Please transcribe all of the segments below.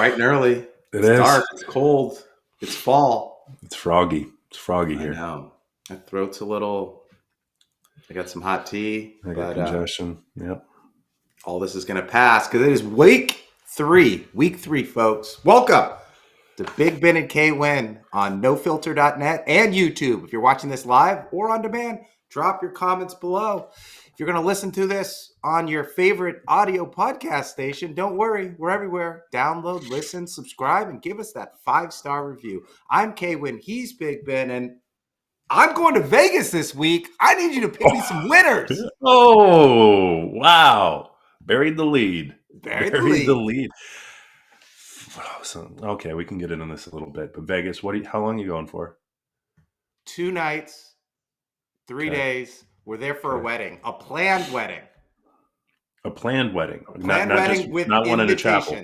bright and early. It's dark. It's cold. It's fall. It's froggy. It's froggy here. I know. My throat's a little. I got some hot tea. I got congestion. Yep. All this is going to pass because it is week three. Week three, folks. Welcome to Big Ben and K Winn on nofilter.net and YouTube. If you're watching this live or on demand, drop your comments below. If you're going to listen to this on your favorite audio podcast station, don't worry. We're everywhere. Download, listen, subscribe, and give us that 5-star review. I'm K Winn. He's Big Ben, and I'm going to Vegas this week. I need you to pick me some winners. Oh, wow. Buried the lead. Buried the lead. So, okay, we can get into this a little bit. But Vegas, how long are you going for? 2 nights, 3 days. We're there for a wedding, a planned wedding. A planned wedding. A planned wedding with not one in a chapel.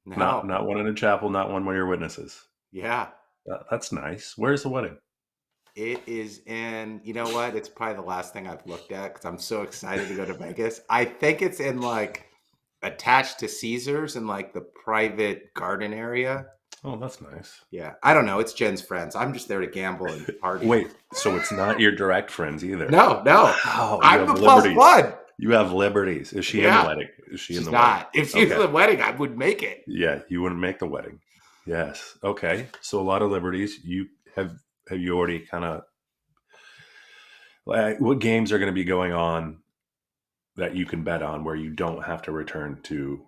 No. Not one in a chapel, not one where you're witnesses. Yeah. That's nice. Where's the wedding? It is in, you know what? It's probably the last thing I've looked at because I'm so excited to go to Vegas. I think it's in attached to Caesars in the private garden area. Oh, that's nice. Yeah. I don't know. It's Jen's friends. I'm just there to gamble and party. Wait, so it's not your direct friends either? No. Wow, I'm the plus one. You have liberties. Is she in the wedding? She's in the wedding? If she was in the wedding, I would make it. Yeah, you wouldn't make the wedding. Yes. Okay. So a lot of liberties. Have you already kind of what games are going to be going on that you can bet on where you don't have to return to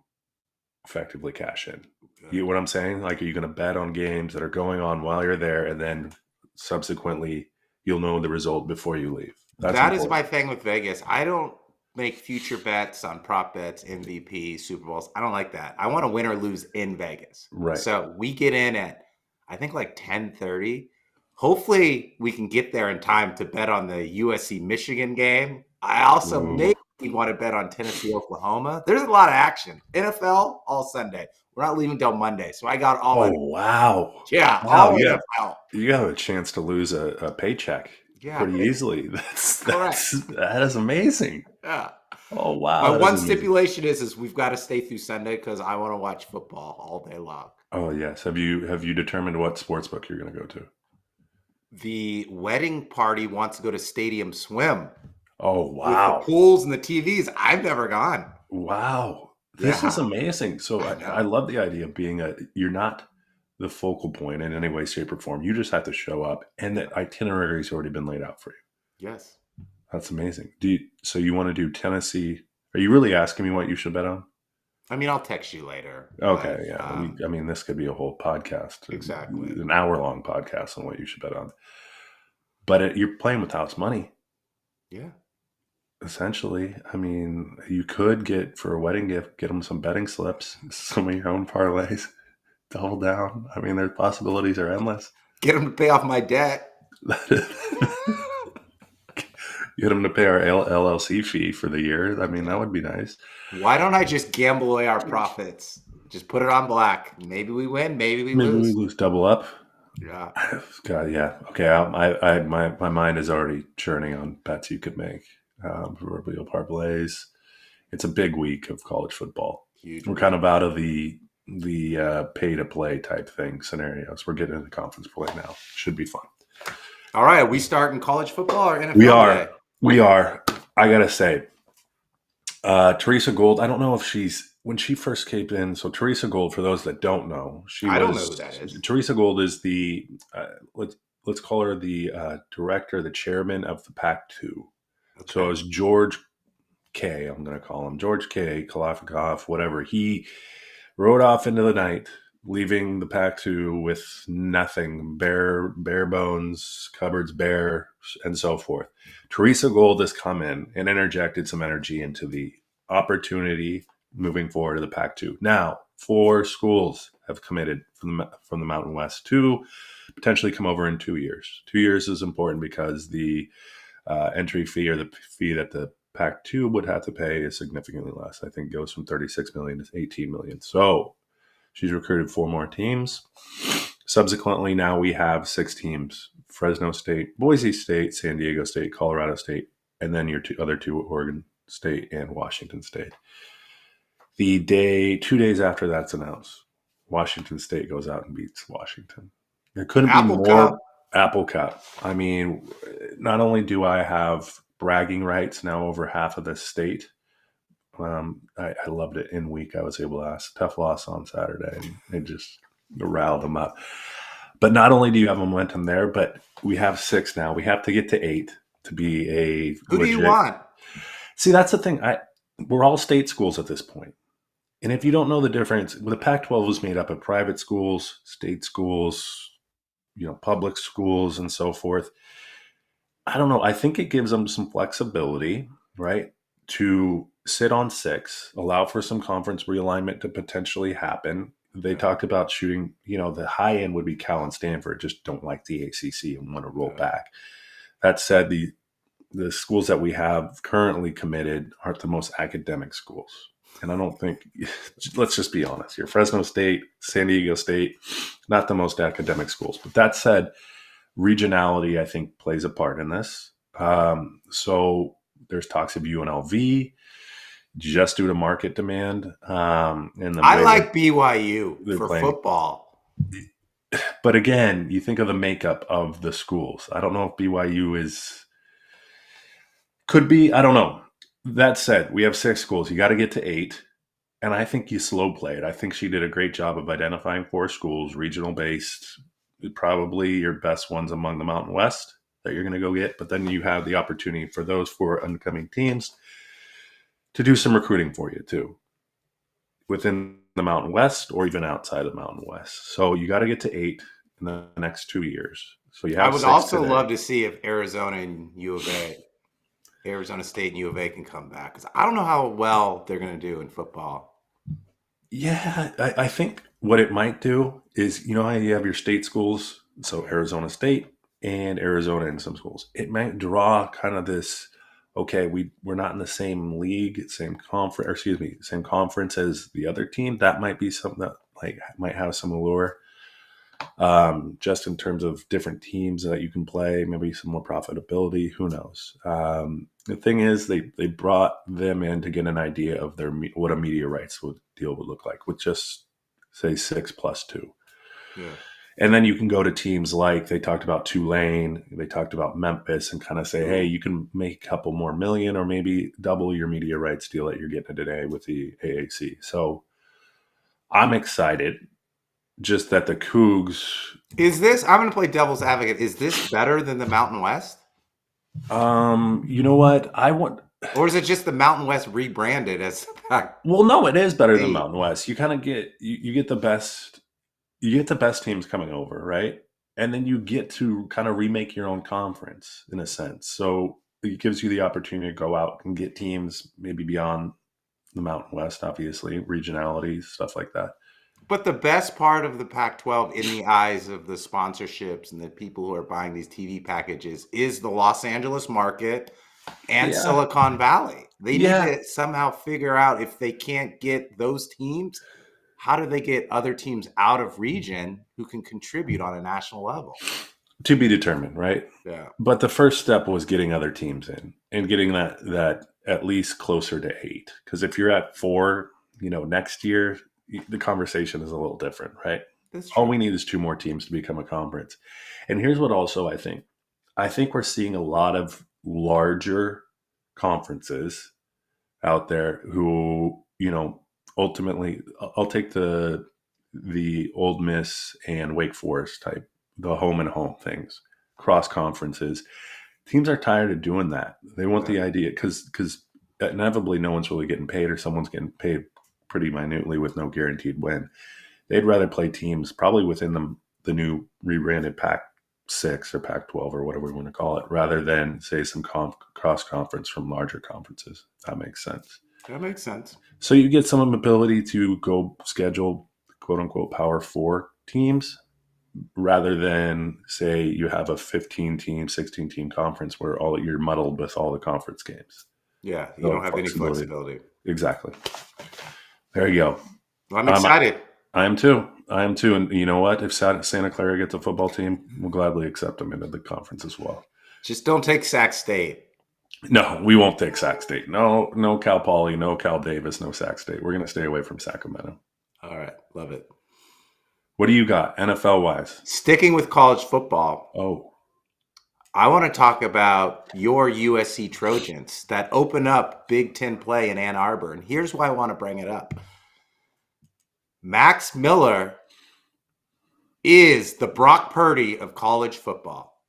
effectively cash in? You know what I'm saying? Are you going to bet on games that are going on while you're there, and then subsequently you'll know the result before you leave? That is my thing with Vegas. I don't make future bets on prop bets, MVP, Super Bowls. I don't like that. I want to win or lose in Vegas. Right. So we get in at, I think 10:30. Hopefully we can get there in time to bet on the USC-Michigan game. I also maybe want to bet on Tennessee-Oklahoma. There's a lot of action. NFL all Sunday. We're not leaving till Monday, so I got all. Oh, wow! Yeah, all NFL. You have a chance to lose a paycheck pretty easily. That is amazing. Yeah. Oh, wow! My one stipulation is we've got to stay through Sunday because I want to watch football all day long. Oh yes. Have you determined what sportsbook you're going to go to? The wedding party wants to go to Stadium Swim. Oh, wow. With the pools and the TVs. I've never gone. Wow. This is amazing. So I love the idea of you're not the focal point in any way, shape, or form. You just have to show up, and that itinerary has already been laid out for you. Yes. That's amazing. So you want to do Tennessee? Are you really asking me what you should bet on? I mean, I'll text you later. Okay, yeah. This could be a whole podcast. Exactly. An hour-long podcast on what you should bet on. But you're playing with house money. Yeah. Essentially. You could get, for a wedding gift, get them some betting slips, some of your own parlays, double down. Their possibilities are endless. Get them to pay off my debt. Get them to pay our LLC fee for the year. That would be nice. Why don't I just gamble away our profits? Just put it on black. Maybe we win. Maybe we lose. Maybe we lose. Double up. Yeah. God, yeah. Okay. My mind is already churning on bets you could make. Proverbial parlays. It's a big week of college football. Huge. We're kind of out of the pay to play type thing scenarios. We're getting into conference play now. Should be fun. All right. Are we starting college football or NFL? We are. We are. I gotta say, Teresa Gould. I don't know if when she first came in. So Teresa Gould, for those that don't know, I don't know who that is. Teresa Gould is the let's call her the director, the chairman of the Pac-2. Okay. So it was George K. I'm going to call him George K. Kalafikoff, whatever. He rode off into the night, leaving the Pac-2 with nothing, bare bones, cupboards bare, and so forth. Teresa Gould has come in and interjected some energy into the opportunity moving forward to the Pac-2. Now, 4 schools have committed from the Mountain West to potentially come over in 2 years. 2 years is important because the entry fee, or the fee that the Pac-2 would have to pay, is significantly less. I think it goes from $36 million to $18 million. So she's recruited 4 more teams. Subsequently, now we have 6 teams: Fresno State, Boise State, San Diego State, Colorado State, and then your other 2, Oregon State and Washington State. 2 days after that's announced, Washington State goes out and beats Washington. There couldn't be Apple more Cup. Apple Cup. I mean, not only do I have bragging rights now over half of the state, I loved it in week. I was able to ask tough loss on Saturday, and it just riled them up. But not only do you have momentum there, but we have 6 now. We have to get to 8 to be a Who do legit. you want? See, that's the thing. We're all state schools at this point. And if you don't know the difference, the Pac-12 was made up of private schools, state schools, public schools, and so forth. I don't know. I think it gives them some flexibility, right, to sit on 6, allow for some conference realignment to potentially happen. They talked about shooting, the high end would be Cal and Stanford, just don't like the ACC and want to roll back. That said, the schools that we have currently committed aren't the most academic schools. And I don't think, let's just be honest here, Fresno State, San Diego State, not the most academic schools. But that said, regionality, I think, plays a part in this. So there's talks of UNLV just due to market demand. I like BYU for football. But again, you think of the makeup of the schools. I don't know if BYU could be, I don't know. That said, we have 6 schools. You got to get to 8. And I think you slow play it. I think she did a great job of identifying 4 schools, regional based, probably your best ones among the Mountain West that you're going to go get. But then you have the opportunity for those 4 incoming teams to do some recruiting for you too, within the Mountain West or even outside of the Mountain West. So you got to get to 8 in the next 2 years. So you have. I would also love to see if Arizona and Arizona State and U of A can come back, because I don't know how well they're going to do in football. Yeah, I think what it might do is, how you have your state schools, so Arizona State and Arizona in some schools. It might draw kind of this, okay, we're not in the same league, same conference as the other team. That might be something that might have some allure. Just in terms of different teams that you can play, maybe some more profitability, who knows? The thing is, they brought them in to get an idea of what a media rights deal would look like with just, say, 6+2. Yeah. And then you can go to teams like they talked about Tulane, they talked about Memphis, and kind of say, hey, you can make a couple more million or maybe double your media rights deal that you're getting today with the AAC. So I'm excited. Just that the Cougs. I'm going to play devil's advocate. Is this better than the Mountain West? You know what? Or is it just the Mountain West rebranded as? Well, no, it is better than Mountain West. You kind of get you get the best. You get the best teams coming over, right? And then you get to kind of remake your own conference in a sense. So it gives you the opportunity to go out and get teams maybe beyond the Mountain West, obviously, regionality, stuff like that. But the best part of the Pac-12 in the eyes of the sponsorships and the people who are buying these TV packages is the Los Angeles market and Silicon Valley. They need to somehow figure out, if they can't get those teams, how do they get other teams out of region who can contribute on a national level? To be determined, right? Yeah. But the first step was getting other teams in and getting that at least closer to 8. Because if you're at 4, next year, the conversation is a little different, right? All we need is 2 more teams to become a conference. And here's what also I think we're seeing a lot of larger conferences out there who, ultimately, I'll take the Ole Miss and Wake Forest type, the home and home things, cross conferences. Teams are tired of doing that. They want the idea because inevitably no one's really getting paid, or someone's getting paid pretty minutely with no guaranteed win. They'd rather play teams probably within the new rebranded Pac-6 or Pac-12 or whatever we want to call it, rather than, say, some cross-conference from larger conferences. That makes sense. That makes sense. So you get some ability to go schedule, quote-unquote, Power 4 teams, rather than, say, you have a 15-team, 16-team conference where you're muddled with all the conference games. Yeah, you don't have any flexibility. Exactly. There you go. Well, I'm excited. I am too. And you know what? If Santa Clara gets a football team, we'll gladly accept them into the conference as well. Just don't take Sac State. No, we won't take Sac State. No Cal Poly, no Cal Davis, no Sac State. We're going to stay away from Sacramento. All right. Love it. What do you got NFL wise? Sticking with college football, Oh, I want to talk about your USC Trojans that open up Big Ten play in Ann Arbor. And here's why I want to bring it up. Max Miller is the Brock Purdy of college football.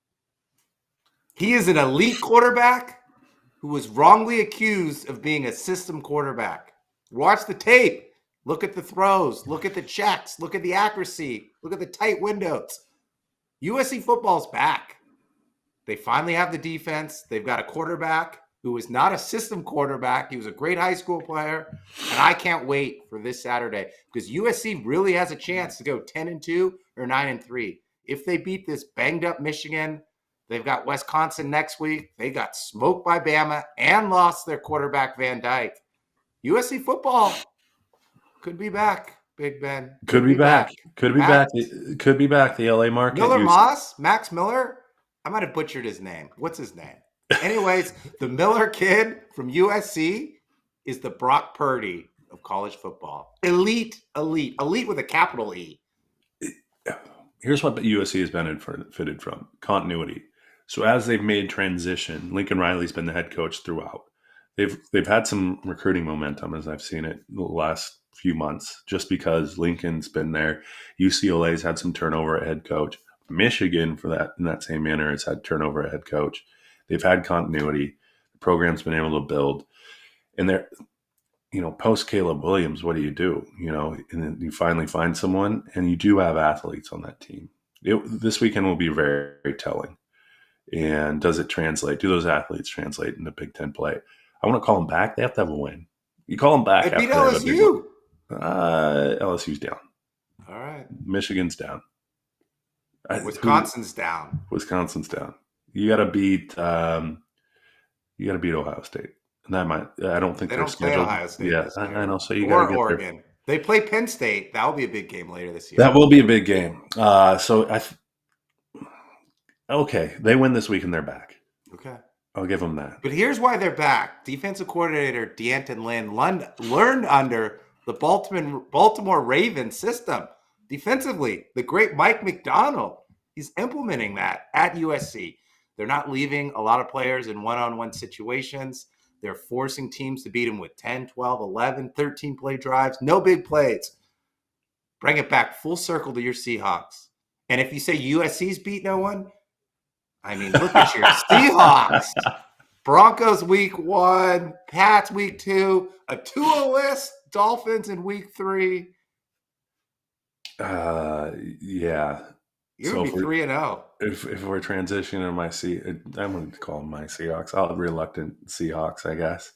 He is an elite quarterback who was wrongly accused of being a system quarterback. Watch the tape. Look at the throws. Look at the checks. Look at the accuracy. Look at the tight windows. USC football's back. They finally have the defense. They've got a quarterback who is not a system quarterback. He was a great high school player. And I can't wait for this Saturday because USC really has a chance to go 10-2 or 9-3. If they beat this banged up Michigan, they've got Wisconsin next week. They got smoked by Bama and lost their quarterback Van Dyke. USC football could be back, Big Ben. could be back. Could be back. Could be back. The LA market. Max Miller. I might have butchered his name. What's his name? Anyways, the Miller kid from USC is the Brock Purdy of college football. Elite with a capital E. Here's what USC has benefited from: continuity. So as they've made transition, Lincoln Riley's been the head coach throughout. They've had some recruiting momentum, as I've seen it the last few months, just because Lincoln's been there. UCLA's had some turnover at head coach. Michigan, in that same manner, has had turnover at head coach. They've had continuity. The program's been able to build. And they're, post Caleb Williams, what do? And then you finally find someone, and you do have athletes on that team. This weekend will be very, very telling. And does it translate? Do those athletes translate into Big Ten play? I want to call them back. They have to have a win. You call them back. They beat LSU. LSU's down. All right. Michigan's down. Wisconsin's down. You got to beat. You got to beat Ohio State, and that might. I don't think they they're don't play scheduled. Ohio State. Yeah, I know. So you got to get Oregon. there. They play Penn State. That will be a big game later this year. That will be a big game. Okay, they win this week and they're back. Okay. I'll give them that. But here's why they're back. Defensive coordinator D'Anton Lynn learned under the Baltimore Ravens system. Defensively, the great Mike McDonald, he's implementing that at USC. They're not leaving a lot of players in one-on-one situations. They're forcing teams to beat them with 10, 12, 11, 13 play drives. No big plays. Bring it back full circle to your Seahawks. And if you say USC's beat no one, I mean, look at your Seahawks. Broncos week 1, Pats week 2, a Tua list, Dolphins in week 3. Yeah. You're going to be 3-0. If we're transitioning to I'm going to call them my Seahawks. I'll reluctant Seahawks, I guess.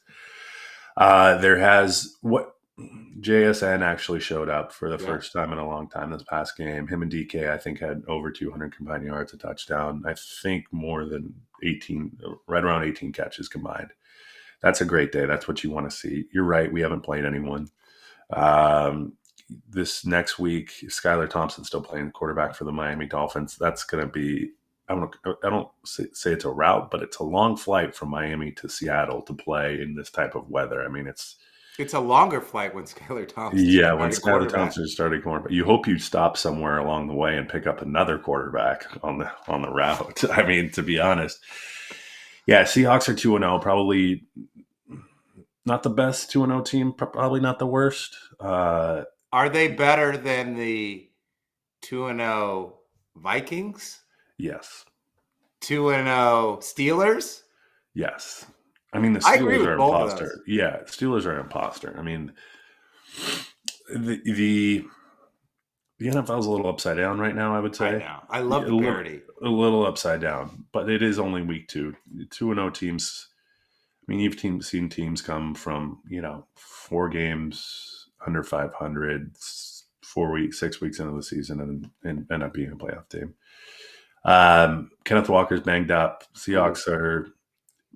JSN actually showed up for the first time in a long time this past game. Him and DK, I think, had over 200 combined yards, a touchdown. I think more than 18, right around 18 catches combined. That's a great day. That's what you want to see. You're right. We haven't played anyone. This next week, Skylar Thompson's still playing quarterback for the Miami Dolphins. That's going to be, I don't say it's a route, but it's a long flight from Miami to Seattle to play in this type of weather. I mean, it's a longer flight when Skylar Thompson. Yeah, when Skylar Thompson started quarterback, you hope you stop somewhere along the way and pick up another quarterback on the route. I mean, to be honest, yeah, Seahawks are 2-0, probably not the best 2-0 team, probably not the worst. Are they better than the 2-0 Vikings? Yes. 2-0 Steelers? Yes. I mean, the Steelers are imposter. Yeah, Steelers are an imposter. I mean, the NFL is a little upside down right now, I would say. I know. I love the parity. A little upside down, but it is only week 2. 2-0 teams. I mean, you've seen teams come from 4 games under 500, 6 weeks into the season, and end up being a playoff team. Kenneth Walker's banged up. Seahawks are,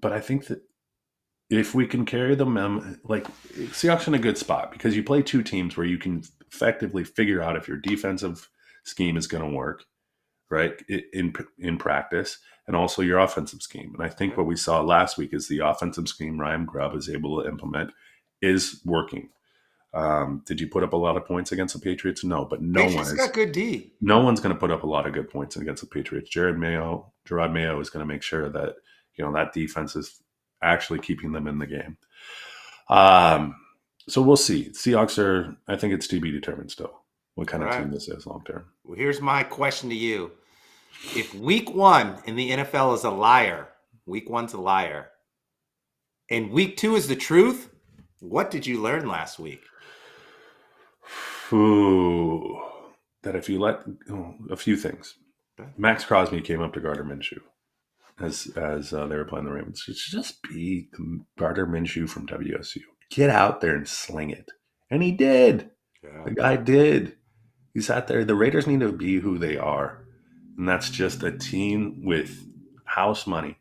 but I think that if we can carry them, Seahawks in a good spot because you play 2 teams where you can effectively figure out if your defensive scheme is going to work, right, in practice, and also your offensive scheme. And I think what we saw last week is the offensive scheme Ryan Grubb is able to implement is working. Did you put up a lot of points against the Patriots? No, but Patriots got good D. no one's going to put up a lot of good points against the Patriots. Gerard Mayo is going to make sure that that defense is actually keeping them in the game. So we'll see. Seahawks are, I think it's to be determined still what kind of team this is long term. Well, here's my question to you. If week 1 in the NFL is a liar, week 1's a liar, and week 2 is the truth, what did you learn last week? Ooh, that if you a few things. Max Crosby came up to Gardner Minshew as they were playing the Ravens. Just be Gardner Minshew from WSU. Get out there and sling it. And he did. Yeah. The guy did. He sat there. The Raiders need to be who they are. And that's just a team with house money.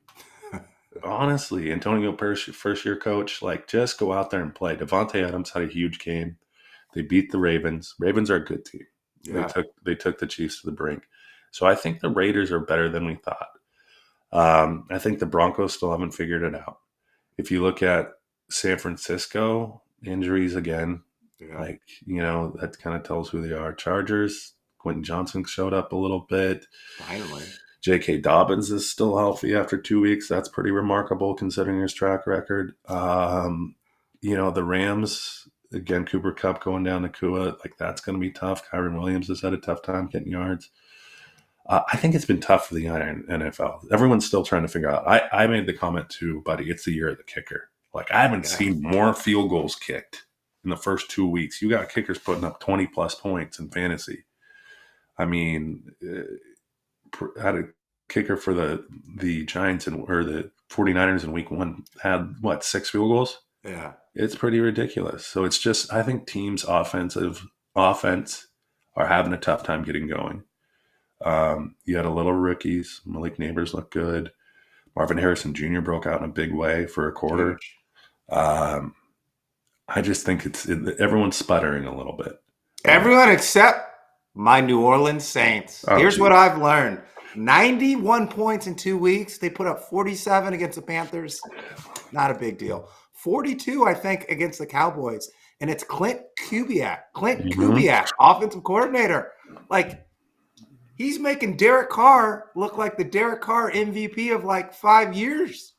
Honestly, Antonio Pierce, first-year coach, just go out there and play. Devontae Adams had a huge game. They beat the Ravens. Ravens are a good team. Yeah. They took the Chiefs to the brink. So I think the Raiders are better than we thought. I think the Broncos still haven't figured it out. If you look at San Francisco, injuries again, that kind of tells who they are. Chargers, Quentin Johnson showed up a little bit. Finally. J.K. Dobbins is still healthy after 2 weeks. That's pretty remarkable considering his track record. The Rams, again, Cooper Kupp going down to Kua, that's going to be tough. Kyron Williams has had a tough time getting yards. I think it's been tough for the NFL. Everyone's still trying to figure out. I made the comment too, buddy, it's the year of the kicker. I haven't seen more field goals kicked in the first 2 weeks. You got kickers putting up 20-plus points in fantasy. I mean, had a kicker for the Giants or the 49ers in week 1 had, 6 field goals? Yeah. It's pretty ridiculous. So it's just, I think teams' offense are having a tough time getting going. You had a little rookies. Malik Neighbors looked good. Marvin Harrison Jr. broke out in a big way for a quarter. I just think everyone's sputtering a little bit. Everyone except my New Orleans Saints. Here's what I've learned. 91 points in 2 weeks. They put up 47 against the Panthers. Not a big deal. 42, I think, against the Cowboys. And it's Clint Kubiak. Kubiak, offensive coordinator. He's making Derek Carr look like the Derek Carr MVP of 5 years.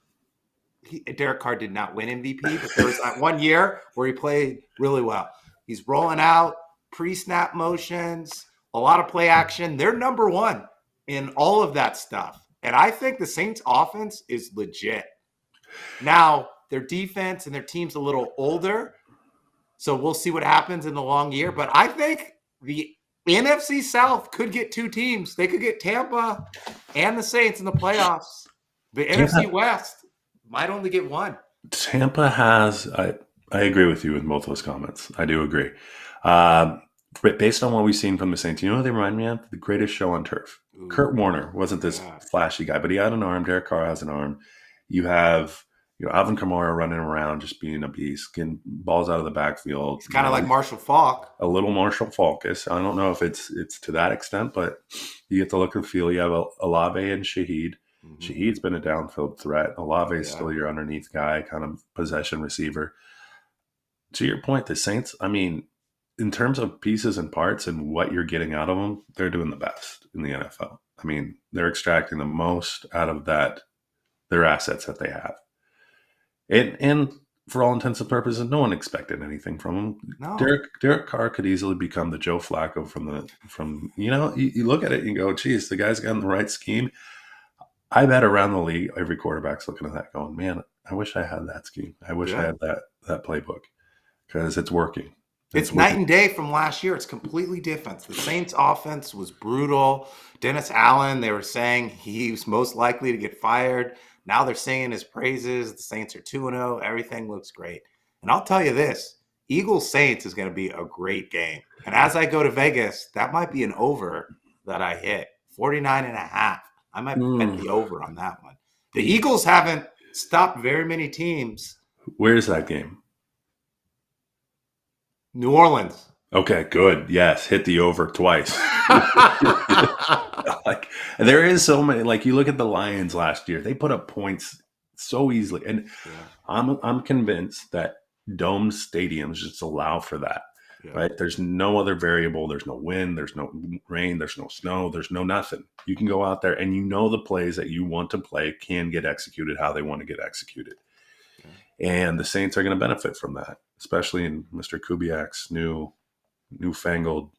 Derek Carr did not win MVP, but there was that 1 year where he played really well. He's rolling out pre-snap motions, a lot of play action. They're number 1 in all of that stuff. And I think the Saints offense is legit. Now, their defense and their team's a little older, so we'll see what happens in the long year. But I think the NFC South could get 2 teams. They could get Tampa and the Saints in the playoffs. The NFC West might only get 1. Tampa has, I agree with you with both those comments. I do agree. But based on what we've seen from the Saints, you know what they remind me of? The greatest show on turf. Ooh. Kurt Warner wasn't this flashy guy, but he had an arm. Derek Carr has an arm. You have Alvin Kamara running around just being a beast, getting balls out of the backfield. It's kind of like Marshall Faulk. A little Marshall Faulkus. I don't know if it's to that extent, but you get the look and feel. You have Olave and Shaheed. Mm-hmm. Shaheed's been a downfield threat. Olave is still your underneath guy, kind of possession receiver. To your point, the Saints, I mean, in terms of pieces and parts and what you're getting out of them, they're doing the best in the NFL. I mean, they're extracting the most out of their assets that they have. And for all intents and purposes, no one expected anything from him. No. Derek Carr could easily become the Joe Flacco from you look at it and you go, geez, the guy's got in the right scheme. I bet around the league, every quarterback's looking at that going, man, I wish I had that scheme. I wish I had that playbook because it's working. It's night and day from last year. It's completely different. The Saints offense was brutal. Dennis Allen, they were saying he was most likely to get fired. Now they're singing his praises. The Saints are 2-0. Everything looks great. And I'll tell you this, Eagles-Saints is going to be a great game. And as I go to Vegas, that might be an over that I hit, 49.5. I might bet the over on that one. The Eagles haven't stopped very many teams. Where's that game? New Orleans. Okay, good. Yes, hit the over twice. There is so many. You look at the Lions last year; they put up points so easily, and I'm convinced that domed stadiums just allow for that. Yeah. Right? There's no other variable. There's no wind. There's no rain. There's no snow. There's no nothing. You can go out there and the plays that you want to play can get executed how they want to get executed. Yeah. And the Saints are going to benefit from that, especially in Mr. Kubiak's newfangled,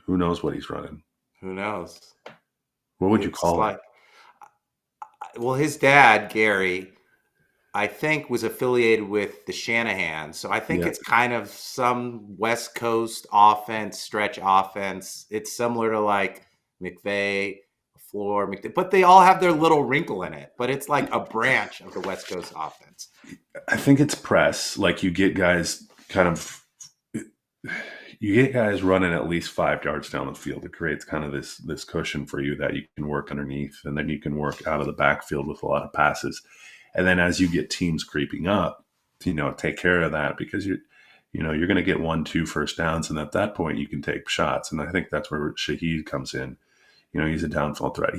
who knows what he's running. Who knows? What would you call it? Well, his dad, Gary, I think was affiliated with the Shanahan. So I think it's kind of some West Coast offense, stretch offense. It's similar to like McVay, Floor, but they all have their little wrinkle in it. But it's like a branch of the West Coast offense. I think it's press. Like you get guys running at least 5 yards down the field. It creates kind of this cushion for you that you can work underneath, and then you can work out of the backfield with a lot of passes. And then as you get teams creeping up, take care of that, because you're going to get 1-2 first downs. And at that point you can take shots. And I think that's where Shaheed comes in. He's a downfield threat. I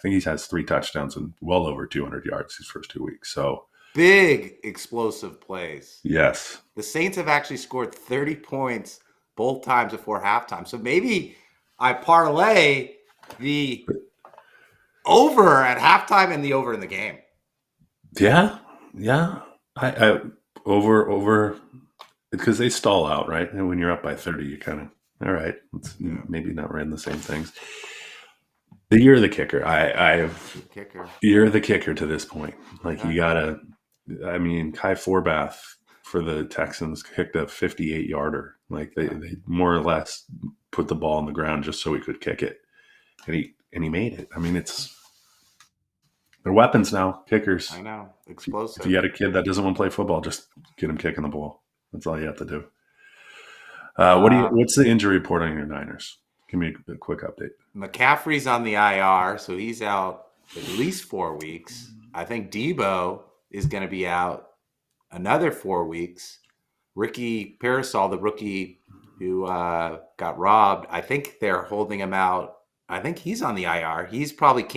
think he has 3 touchdowns and well over 200 yards these first 2 weeks. So big explosive plays. Yes. The Saints have actually scored 30 points both times before halftime. So maybe I parlay the over at halftime and the over in the game. Yeah. I over because they stall out, right? And when you're up by 30, you kind of all right. It's maybe not running the same things. You're the kicker. You're the kicker to this point. Like you gotta. I mean, Kai Forbath for the Texans kicked a 58-yarder. Like they more or less put the ball on the ground just so he could kick it, and he made it. I mean, they're weapons now, kickers. I know, explosive. If you got a kid that doesn't want to play football, just get him kicking the ball. That's all you have to do. What's the injury report on your Niners? Give me a quick update. McCaffrey's on the IR, so he's out at least 4 weeks. I think Debo is going to be out another 4 weeks. Ricky Parasol, the rookie who got robbed, I think they're holding him out. I think he's on the IR. He's probably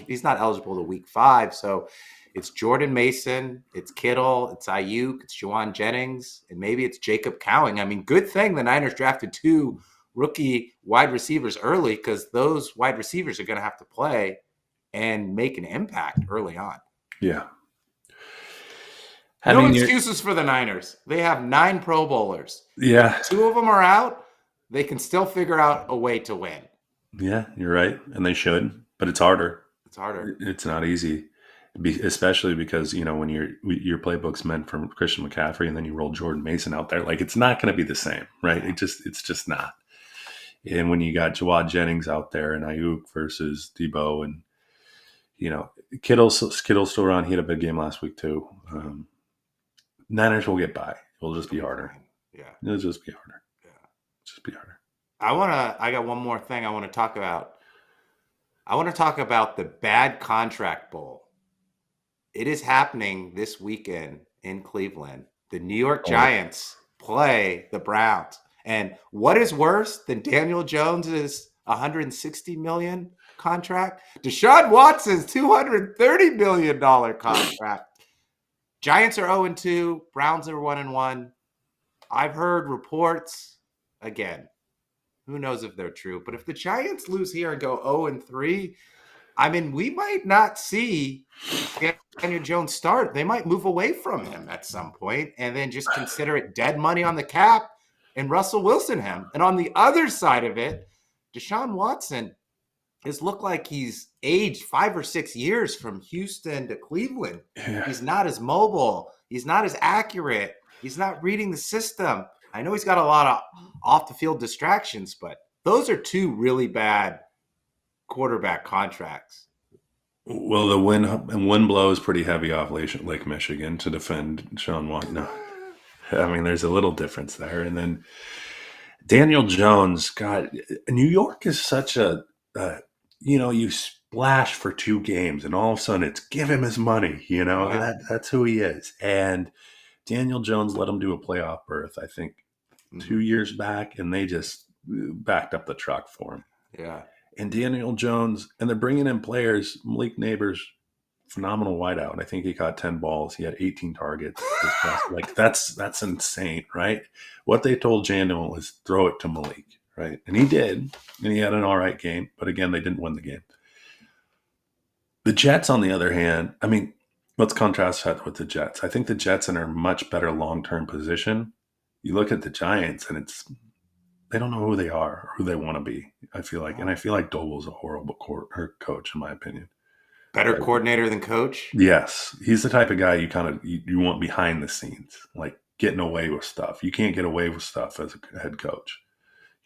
he's not eligible to week 5. So it's Jordan Mason, it's Kittle, it's Ayuk, it's Juwan Jennings, and maybe it's Jacob Cowing. I mean, good thing the Niners drafted 2 rookie wide receivers early, because those wide receivers are going to have to play and make an impact early on. Yeah. No excuses for the Niners. They have 9 Pro Bowlers. Yeah. If 2 of them are out, they can still figure out a way to win. Yeah, you're right. And they should, but it's harder. It's harder. It's not easy, especially because, when your playbook's meant for Christian McCaffrey and then you roll Jordan Mason out there, like it's not going to be the same, right? It's just not. And when you got Jawad Jennings out there and Ayuk versus Debo, and Kittle's still around. He had a big game last week too. Niners will get by. It'll just be harder. Yeah, it'll just be harder. Yeah, just be harder. I got one more thing I want to talk about. I want to talk about the Bad Contract Bowl. It is happening this weekend in Cleveland. The New York Giants play the Browns. And what is worse than Daniel Jones's $160 million contract? Deshaun Watson's $230 million contract. Giants are 0-2. Browns are 1-1. I've heard reports, again, who knows if they're true, but if the Giants lose here and go 0-3, I mean, we might not see Daniel Jones start. They might move away from him at some point and then just consider it dead money on the cap and Russell Wilson him. And on the other side of it, Deshaun Watson has looked like he's aged 5 or 6 years from Houston to Cleveland. Yeah. He's not as mobile. He's not as accurate. He's not reading the system. I know he's got a lot of off-the-field distractions, but those are 2 really bad quarterback contracts. Well, the wind blows pretty heavy off Lake Michigan to defend Deshaun Watson. No. I mean, there's a little difference there. And then Daniel Jones, God, New York is such you splash for 2 games and all of a sudden it's give him his money, yeah. That's who he is. And Daniel Jones let him do a playoff berth, I think, 2 years back, and they just backed up the truck for him. Yeah. And Daniel Jones, and they're bringing in players, Malik Neighbors, phenomenal wideout. I think he caught 10 balls. He had 18 targets. Like that's insane, right? What they told Jandon was throw it to Malik, right? And he did, and he had an all right game. But again, they didn't win the game. The Jets, on the other hand, I mean, let's contrast that with the Jets. I think the Jets are in a much better long-term position. You look at the Giants, and they don't know who they are or who they want to be. I feel like Doble's a horrible coach, in my opinion. Better coordinator than coach? Yes. He's the type of guy you want behind the scenes, like getting away with stuff. You can't get away with stuff as a head coach.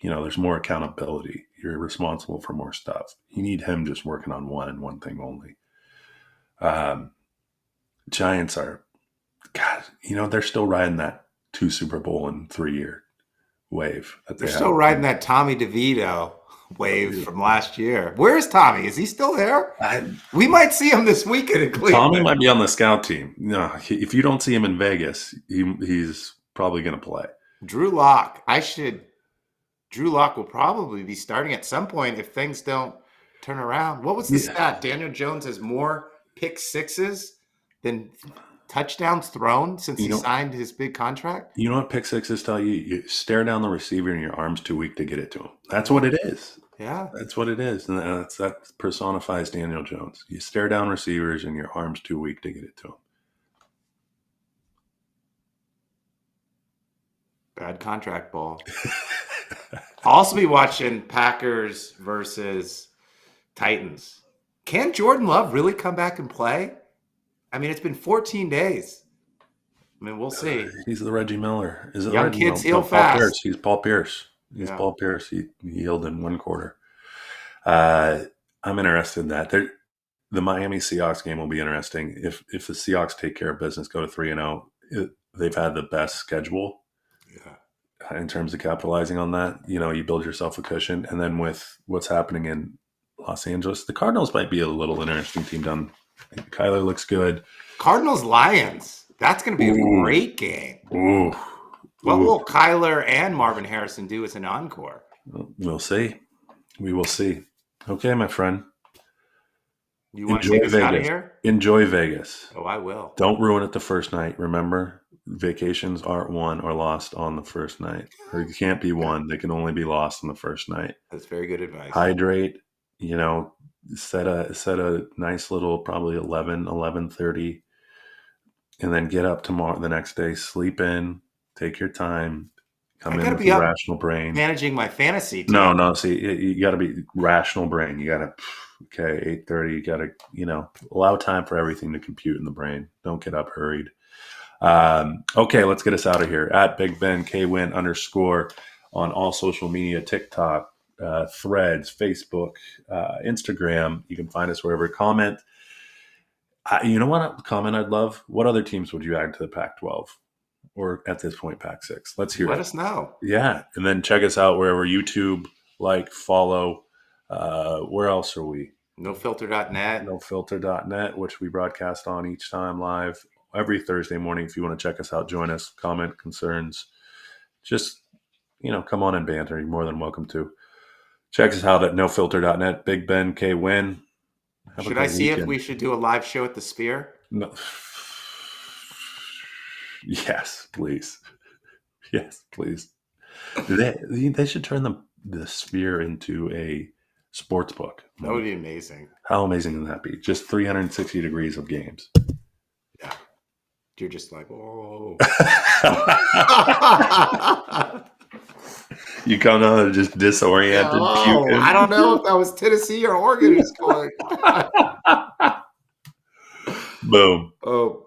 There's more accountability. You're responsible for more stuff. You need him just working on one thing only. Giants are, God, they're still riding that 2 Super Bowl in 3 year wave. They're still riding that Tommy DeVito wave from last year. Where's Tommy? Is he still there? We might see him this weekend in Cleveland. Tommy might be on the scout team. No, if you don't see him in Vegas, he's probably going to play. Drew Lock will probably be starting at some point if things don't turn around. What was the stat? Daniel Jones has more pick sixes than touchdowns thrown since he signed his big contract. You know what pick sixes tell you? You stare down the receiver and your arm's too weak to get it to him. That's what it is. Yeah. That's what it is. And that personifies Daniel Jones. You stare down receivers and your arm's too weak to get it to him. Bad contract ball. I'll also be watching Packers versus Titans. Can Jordan Love really come back and play? I mean, it's been 14 days. I mean, we'll see. He's the Reggie Miller. Is it Young Reggie kids Miller? heal fast. Pierce. He's Paul Pierce. Paul Pierce. He healed in 1 quarter. I'm interested in that. The Miami Seahawks game will be interesting. If the Seahawks take care of business, go to 3-0, they've had the best schedule. Yeah. In terms of capitalizing on that, you build yourself a cushion. And then with what's happening in Los Angeles, the Cardinals might be a little interesting team down. Kyler looks good. Cardinals-Lions. That's going to be a great game. Ooh. What will Kyler and Marvin Harrison do as an encore? We'll see. We will see. Okay, my friend. You want to take us out of here? Enjoy Vegas. Oh, I will. Don't ruin it the first night. Remember, vacations aren't won or lost on the first night. Or you can't be won. They can only be lost on the first night. That's very good advice. Hydrate, set a nice little probably 11:30, and then get up the next day, sleep in, take your time, come in with a rational brain. Managing my fantasy team. No, see, you got to be rational brain. You got to, 8:30, you got to, allow time for everything to compute in the brain. Don't get up hurried. Okay, let's get us out of here. At Big Ben, K Winn _ on all social media, TikTok, Threads, Facebook, Instagram. You can find us wherever. Comment. You know what comment I'd love? What other teams would you add to the Pac-12? Or at this point, Pac-6? Let's hear it. Let us know. Yeah. And then check us out wherever. YouTube, follow. Where else are we? NoFilter.net. NoFilter.net, which we broadcast on each time live every Thursday morning. If you want to check us out, join us, comment, concerns. Just, come on and banter. You're more than welcome to. Check us out at NoFilter.net. Big Ben, K Winn. Should I see if we should do a live show at the Sphere? No. Yes, please. Yes, please. They should turn the Sphere into a sports book. That would be amazing. How amazing would that be? Just 360 degrees of games. Yeah. You're just like, oh. You come down just disoriented. Puking. I don't know if that was Tennessee or Oregon who's going. Boom. Oh.